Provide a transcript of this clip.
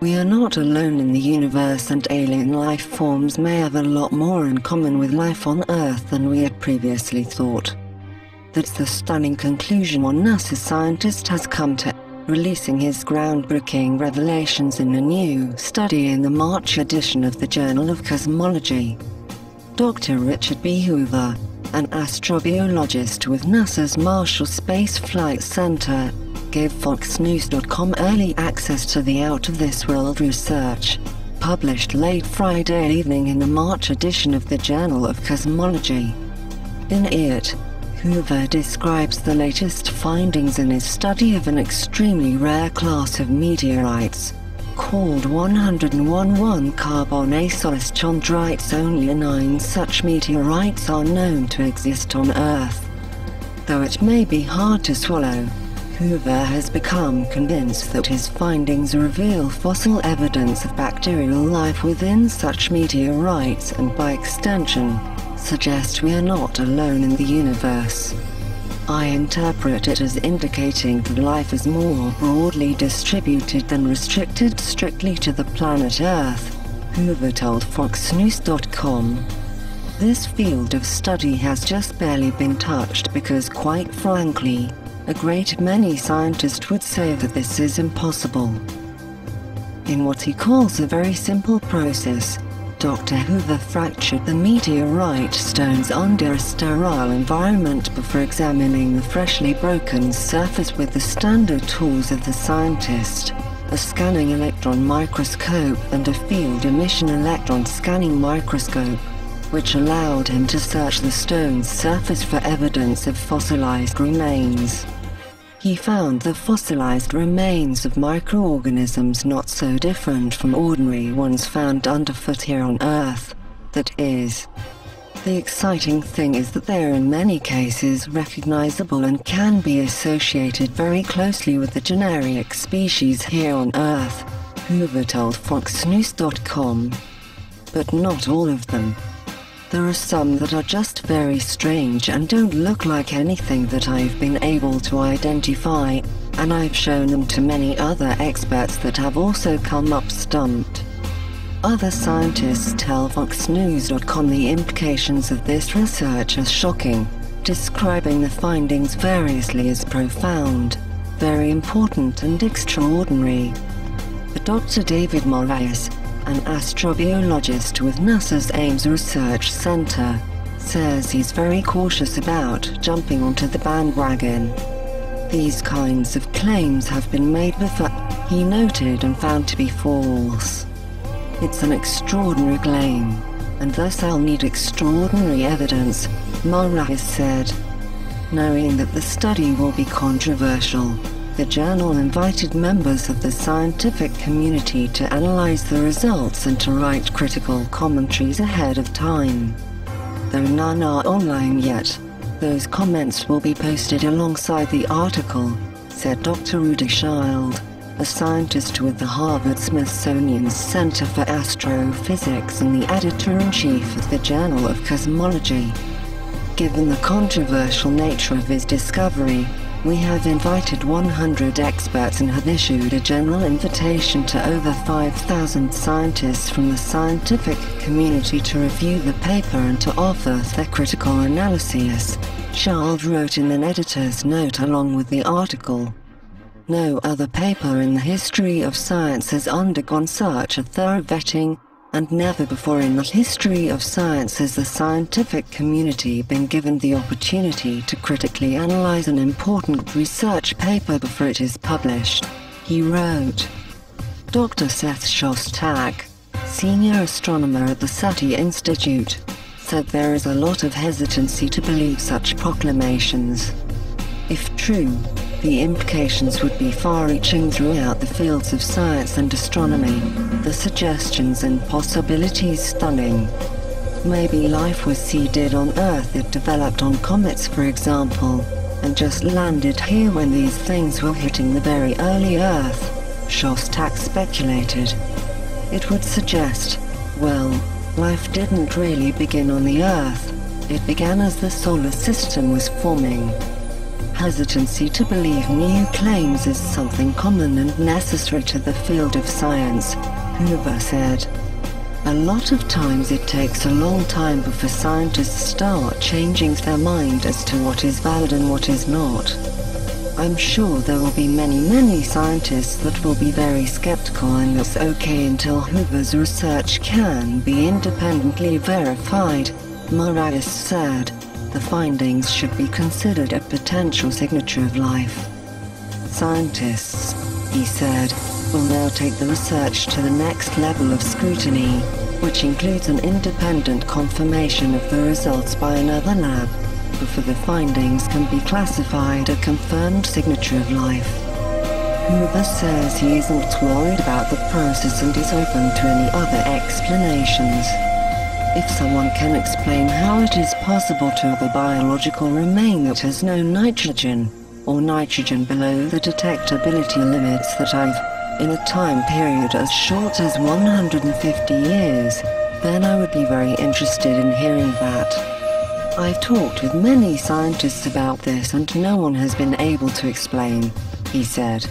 We are not alone in the universe, and alien life forms may have a lot more in common with life on Earth than we had previously thought. That's the stunning conclusion one NASA scientist has come to, releasing his groundbreaking revelations in a new study in the March edition of the Journal of Cosmology. Dr. Richard B. Hoover, an astrobiologist with NASA's Marshall Space Flight Center, gave FoxNews.com early access to the out-of-this-world research, published late Friday evening in the March edition of the Journal of Cosmology. In it, Hoover describes the latest findings in his study of an extremely rare class of meteorites, called 101 carbonaceous chondrites. Only 9 such meteorites are known to exist on Earth. Though it may be hard to swallow, Hoover has become convinced that his findings reveal fossil evidence of bacterial life within such meteorites, and by extension, suggest we are not alone in the universe. I interpret it as indicating that life is more broadly distributed than restricted strictly to the planet Earth, Hoover told FoxNews.com. This field of study has just barely been touched because, quite frankly, a great many scientists would say that this is impossible. In what he calls a very simple process, Dr. Hoover fractured the meteorite stones under a sterile environment before examining the freshly broken surface with the standard tools of the scientist, a scanning electron microscope and a field emission electron scanning microscope, which allowed him to search the stone's surface for evidence of fossilized remains. He found the fossilized remains of microorganisms not so different from ordinary ones found underfoot here on Earth, that is. The exciting thing is that they are in many cases recognizable and can be associated very closely with the generic species here on Earth, Hoover told FoxNews.com. But not all of them. There are some that are just very strange and don't look like anything that I've been able to identify, and I've shown them to many other experts that have also come up stumped. Other scientists tell FoxNews.com the implications of this research are shocking, describing the findings variously as profound, very important and extraordinary. But Dr. David Morales, an astrobiologist with NASA's Ames Research Center, says he's very cautious about jumping onto the bandwagon. These kinds of claims have been made before, he noted, and found to be false. It's an extraordinary claim, and thus I'll need extraordinary evidence, Morales said. Knowing that the study will be controversial, the journal invited members of the scientific community to analyze the results and to write critical commentaries ahead of time. Though none are online yet, those comments will be posted alongside the article, said Dr. Rudy Child, a scientist with the Harvard-Smithsonian Center for Astrophysics and the editor-in-chief of the Journal of Cosmology. Given the controversial nature of his discovery, we have invited 100 experts and have issued a general invitation to over 5,000 scientists from the scientific community to review the paper and to offer their critical analysis, Child wrote in an editor's note along with the article. No other paper in the history of science has undergone such a thorough vetting, and never before in the history of science has the scientific community been given the opportunity to critically analyze an important research paper before it is published, he wrote. Dr. Seth Shostak, senior astronomer at the SETI Institute, said there is a lot of hesitancy to believe such proclamations. If true, the implications would be far-reaching throughout the fields of science and astronomy, the suggestions and possibilities stunning. Maybe life was seeded on Earth, it developed on comets for example, and just landed here when these things were hitting the very early Earth, Shostak speculated. It would suggest, well, life didn't really begin on the Earth, it began as the solar system was forming. hesitancy to believe new claims is something common and necessary to the field of science, Hoover said. A lot of times it takes a long time before scientists start changing their mind as to what is valid and what is not. I'm sure there will be many scientists that will be very skeptical, and that's okay until Hoover's research can be independently verified, Meteorites said. The findings should be considered a potential signature of life. Scientists, he said, will now take the research to the next level of scrutiny, which includes an independent confirmation of the results by another lab, before the findings can be classified a confirmed signature of life. Hoover says he isn't worried about the process and is open to any other explanations. If someone can explain how it is possible to have a biological remain that has no nitrogen, or nitrogen below the detectability limits that in a time period as short as 150 years, then I would be very interested in hearing that. I've talked with many scientists about this and no one has been able to explain, he said.